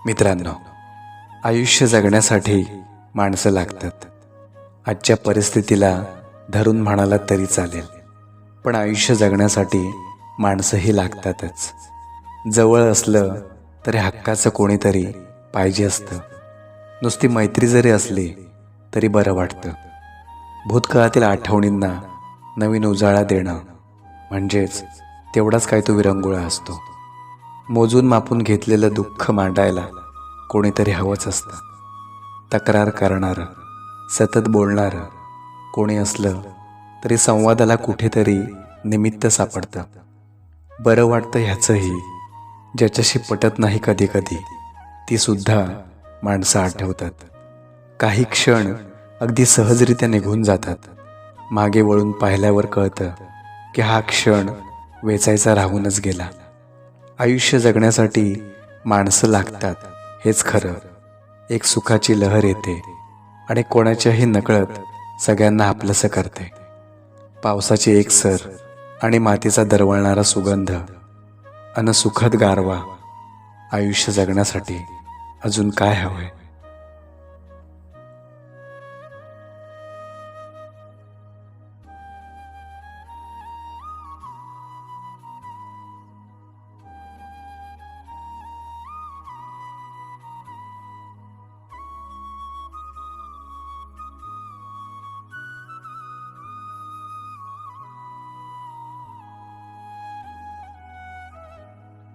मित्रांनो, आयुष्य जगण्यासाठी माणसं लागतात. आजच्या परिस्थितीला धरून म्हणाला तरी चालेल, पण आयुष्य जगण्यासाठी माणसंही लागतातच. जवळ असलं तरी हक्काचं कोणीतरी पाहिजे असतं. नुसती मैत्री जरी असली तरी बरं वाटतं. भूतकाळातील आठवणींना नवीन उजाळा देणं म्हणजेच तेवढाच काय तो विरंगुळा असतो. मोजून मापून घेतलेलं दुःख मांडायला कोणीतरी हवंच असतं. तक्रार करणारं, सतत बोलणारं कोणी असलं तरी संवादाला कुठेतरी निमित्त सापडतं. बरं वाटतं ह्याचंही. ज्याच्याशी पटत नाही कधी कधी ती सुद्धा माणसं आठवतात. काही क्षण अगदी सहजरित्या निघून जातात. मागे वळून पाहिल्यावर कळतं की हा क्षण वेचायचा राहूनच गेला. आयुष्य जगण्यासाठी माणसं लागतात हेच खरं. एक सुखाची लहर येते आणि कोणाच्याही नकळत सगळ्यांना आपलंसं करते. पावसाची एक सर आणि मातीचा दरवळणारा सुगंध अन सुखद गारवा. आयुष्य जगण्यासाठी अजून काय हवंय?